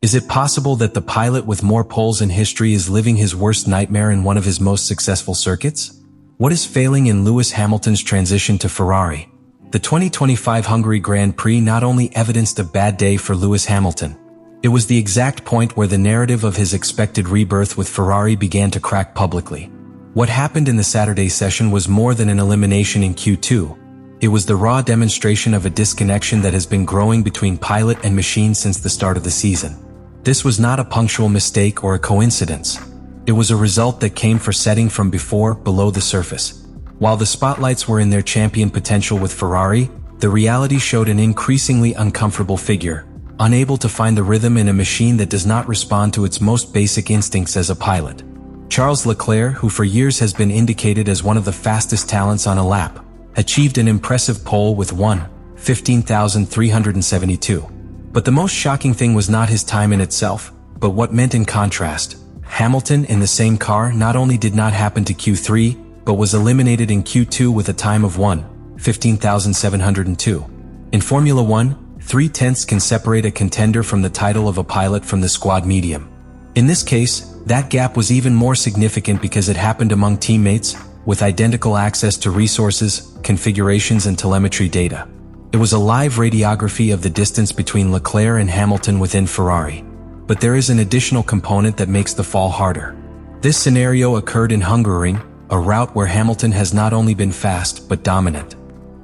Is it possible that the pilot with more poles in history is living his worst nightmare in one of his most successful circuits? What is failing in Lewis Hamilton's transition to Ferrari? The 2025 Hungary Grand Prix not only evidenced a bad day for Lewis Hamilton, it was the exact point where the narrative of his expected rebirth with Ferrari began to crack publicly. What happened in the Saturday session was more than an elimination in Q2. It was the raw demonstration of a disconnection that has been growing between pilot and machine since the start of the season. This was not a punctual mistake or a coincidence. It was a result that came from setting from below the surface. While the spotlights were in their champion potential with Ferrari, the reality showed an increasingly uncomfortable figure, unable to find the rhythm in a machine that does not respond to its most basic instincts as a pilot. Charles Leclerc, who for years has been indicated as one of the fastest talents on a lap, achieved an impressive pole with 1:15,372. But the most shocking thing was not his time in itself, but what meant in contrast. Hamilton in the same car not only did not happen to Q3, but was eliminated in Q2 with a time of 1:15,702. In Formula 1, 3/10 can separate a contender from the title of a pilot from the squad medium. In this case, that gap was even more significant because it happened among teammates, with identical access to resources, configurations and telemetry data. It was a live radiography of the distance between Leclerc and Hamilton within Ferrari. But there is an additional component that makes the fall harder. This scenario occurred in Hungaroring, a route where Hamilton has not only been fast but dominant.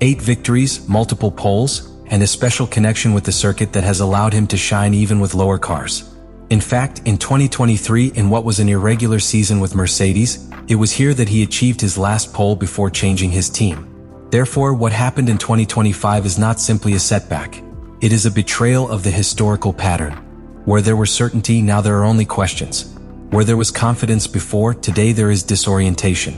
8 victories, multiple poles, and a special connection with the circuit that has allowed him to shine even with lower cars. In fact, in 2023, in what was an irregular season with Mercedes, it was here that he achieved his last pole before changing his team. Therefore, what happened in 2025 is not simply a setback. It is a betrayal of the historical pattern. Where there was certainty, now there are only questions. Where there was confidence before, today there is disorientation.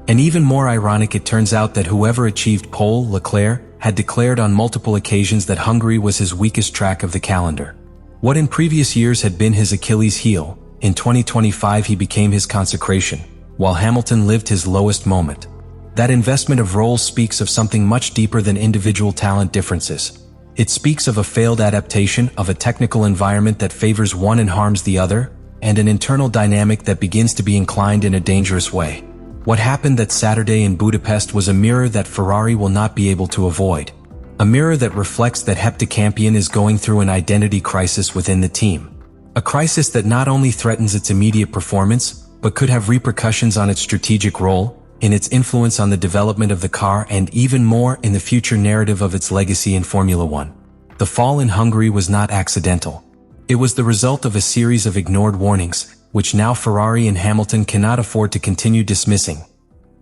And even more ironic, it turns out that whoever achieved pole, Leclerc, had declared on multiple occasions that Hungary was his weakest track of the calendar. What in previous years had been his Achilles heel, in 2025 he became his consecration, while Hamilton lived his lowest moment. That investment of roles speaks of something much deeper than individual talent differences. It speaks of a failed adaptation, of a technical environment that favors one and harms the other, and an internal dynamic that begins to be inclined in a dangerous way. What happened that Saturday in Budapest was a mirror that Ferrari will not be able to avoid. A mirror that reflects that heptacampion is going through an identity crisis within the team. A crisis that not only threatens its immediate performance, but could have repercussions on its strategic role, in its influence on the development of the car, and even more in the future narrative of its legacy in Formula 1. The fall in Hungary was not accidental. It was the result of a series of ignored warnings, which now Ferrari and Hamilton cannot afford to continue dismissing.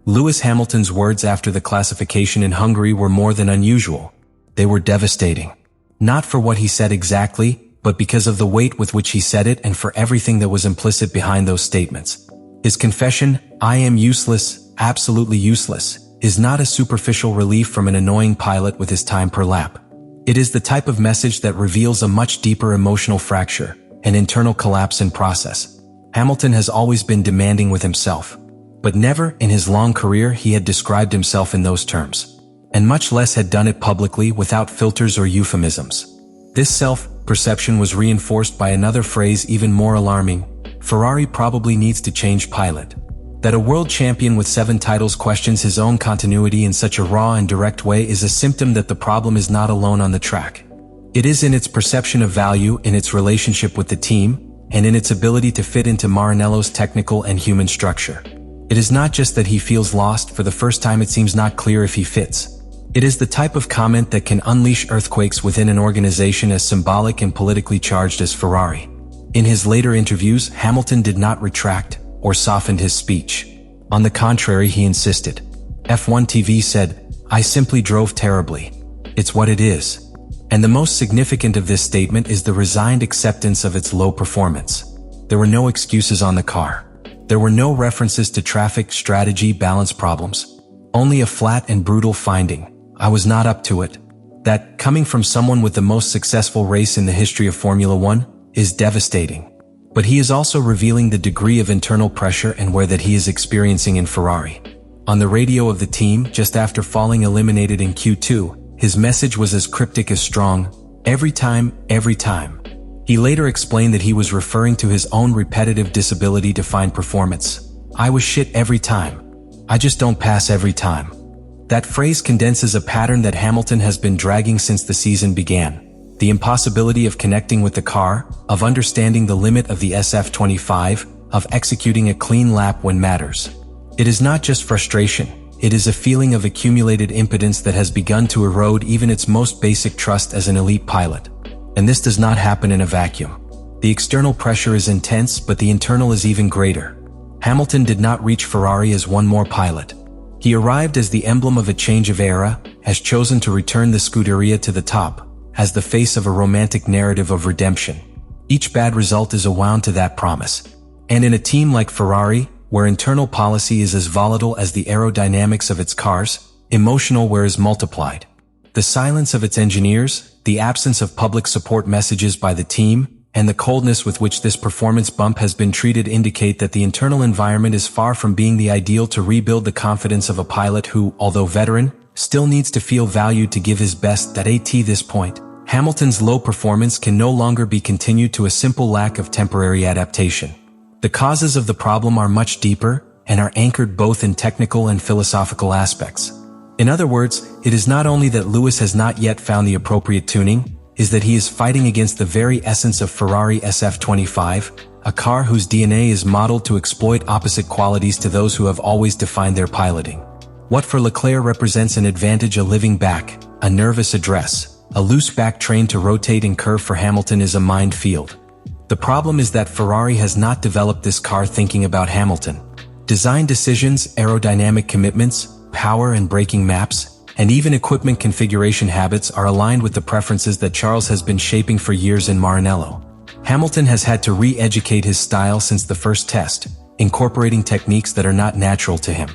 Lewis Hamilton's words after the classification in Hungary were more than unusual. They were devastating. Not for what he said exactly, but because of the weight with which he said it and for everything that was implicit behind those statements. His confession, "I am useless, absolutely useless," is not a superficial relief from an annoying pilot with his time per lap. It is the type of message that reveals a much deeper emotional fracture, an internal collapse in process. Hamilton has always been demanding with himself, but never in his long career he had described himself in those terms, and much less had done it publicly without filters or euphemisms. This self-perception was reinforced by another phrase even more alarming: Ferrari probably needs to change pilot. That a world champion with 7 titles questions his own continuity in such a raw and direct way is a symptom that the problem is not alone on the track. It is in its perception of value, in its relationship with the team, and in its ability to fit into Maranello's technical and human structure. It is not just that he feels lost. For the first time it seems not clear if he fits. It is the type of comment that can unleash earthquakes within an organization as symbolic and politically charged as Ferrari. In his later interviews, Hamilton did not retract or softened his speech. On the contrary, he insisted. F1 TV said, "I simply drove terribly. It's what it is." And the most significant of this statement is the resigned acceptance of its low performance. There were no excuses on the car. There were no references to traffic, strategy, balance problems. Only a flat and brutal finding: I was not up to it. That, coming from someone with the most successful race in the history of Formula 1, is devastating. But he is also revealing the degree of internal pressure and wear that he is experiencing in Ferrari. On the radio of the team, just after falling eliminated in Q2, his message was as cryptic as strong: every time, every time. He later explained that he was referring to his own repetitive disability to find performance. "I was shit every time. I just don't pass every time." That phrase condenses a pattern that Hamilton has been dragging since the season began. The impossibility of connecting with the car, of understanding the limit of the SF25, of executing a clean lap when matters. It is not just frustration, it is a feeling of accumulated impotence that has begun to erode even its most basic trust as an elite pilot. And this does not happen in a vacuum. The external pressure is intense, but the internal is even greater. Hamilton did not reach Ferrari as one more pilot. He arrived as the emblem of a change of era, has chosen to return the Scuderia to the top, as the face of a romantic narrative of redemption. Each bad result is a wound to that promise. And in a team like Ferrari, where internal policy is as volatile as the aerodynamics of its cars, emotional wear is multiplied. The silence of its engineers, the absence of public support messages by the team, and the coldness with which this performance bump has been treated indicate that the internal environment is far from being the ideal to rebuild the confidence of a pilot who, although veteran, still needs to feel valued to give his best. At this point, Hamilton's low performance can no longer be continued to a simple lack of temporary adaptation. The causes of the problem are much deeper and are anchored both in technical and philosophical aspects. In other words, it is not only that Lewis has not yet found the appropriate tuning, is that he is fighting against the very essence of Ferrari SF25, a car whose DNA is modeled to exploit opposite qualities to those who have always defined their piloting. What for Leclerc represents an advantage, a living back, a nervous address, a loose back trained to rotate and curve, for Hamilton is a minefield. The problem is that Ferrari has not developed this car thinking about Hamilton. Design decisions, aerodynamic commitments, power and braking maps, and even equipment configuration habits are aligned with the preferences that Charles has been shaping for years in Maranello. Hamilton has had to re-educate his style since the first test, incorporating techniques that are not natural to him.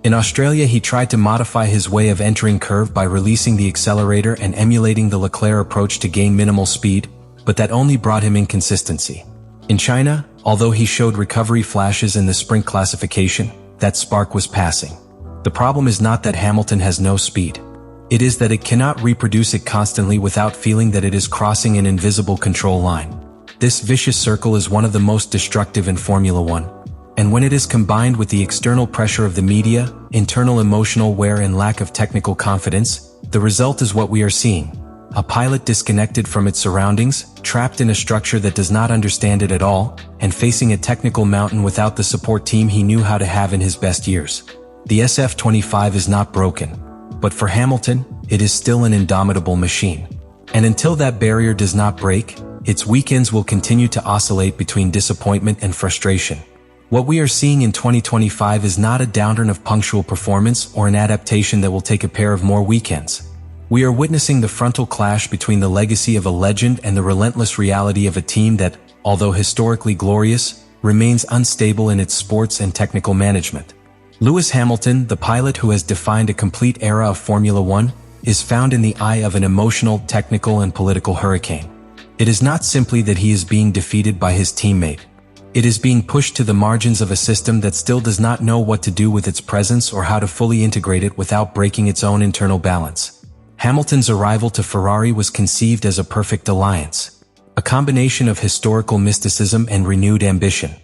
In Australia, he tried to modify his way of entering curve by releasing the accelerator and emulating the Leclerc approach to gain minimal speed, but that only brought him inconsistency. In China, although he showed recovery flashes in the sprint classification, that spark was passing. The problem is not that Hamilton has no speed. It is that it cannot reproduce it constantly without feeling that it is crossing an invisible control line. This vicious circle is one of the most destructive in Formula One. And when it is combined with the external pressure of the media, internal emotional wear and lack of technical confidence, the result is what we are seeing. A pilot disconnected from its surroundings, trapped in a structure that does not understand it at all, and facing a technical mountain without the support team he knew how to have in his best years. The SF25 is not broken, but for Hamilton, it is still an indomitable machine. And until that barrier does not break, its weekends will continue to oscillate between disappointment and frustration. What we are seeing in 2025 is not a downturn of punctual performance or an adaptation that will take a pair of more weekends. We are witnessing the frontal clash between the legacy of a legend and the relentless reality of a team that, although historically glorious, remains unstable in its sports and technical management. Lewis Hamilton, the pilot who has defined a complete era of Formula One, is found in the eye of an emotional, technical, and political hurricane. It is not simply that he is being defeated by his teammate. It is being pushed to the margins of a system that still does not know what to do with its presence or how to fully integrate it without breaking its own internal balance. Hamilton's arrival to Ferrari was conceived as a perfect alliance, a combination of historical mysticism and renewed ambition.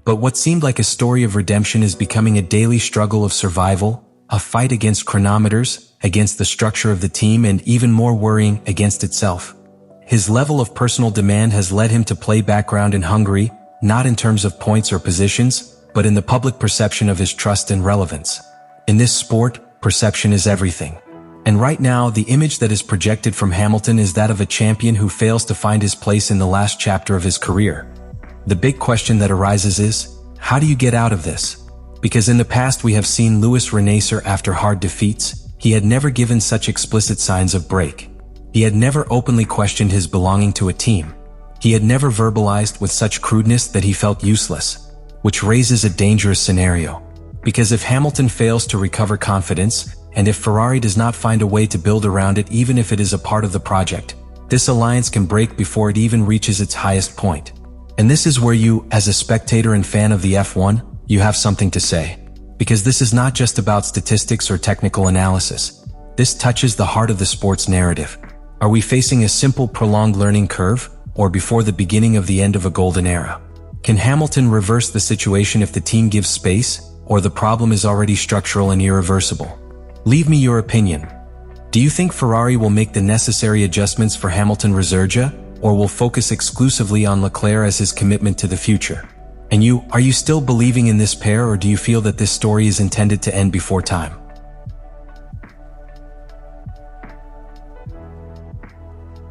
But what seemed like a story of redemption is becoming a daily struggle of survival, a fight against chronometers, against the structure of the team, and even more worrying, against itself. His level of personal demand has led him to play background in Hungary, not in terms of points or positions, but in the public perception of his trust and relevance. In this sport, perception is everything. And right now, the image that is projected from Hamilton is that of a champion who fails to find his place in the last chapter of his career. The big question that arises is, how do you get out of this? Because in the past we have seen Lewis renacer after hard defeats. He had never given such explicit signs of break. He had never openly questioned his belonging to a team. He had never verbalized with such crudeness that he felt useless, which raises a dangerous scenario. Because if Hamilton fails to recover confidence, and if Ferrari does not find a way to build around it even if it is a part of the project, this alliance can break before it even reaches its highest point. And this is where you, as a spectator and fan of the F1, you have something to say. Because this is not just about statistics or technical analysis. This touches the heart of the sports narrative. Are we facing a simple prolonged learning curve, or before the beginning of the end of a golden era? Can Hamilton reverse the situation if the team gives space, or the problem is already structural and irreversible? Leave me your opinion. Do you think Ferrari will make the necessary adjustments for Hamilton Resurgea, or will focus exclusively on Leclerc as his commitment to the future? And are you still believing in this pair, or do you feel that this story is intended to end before time?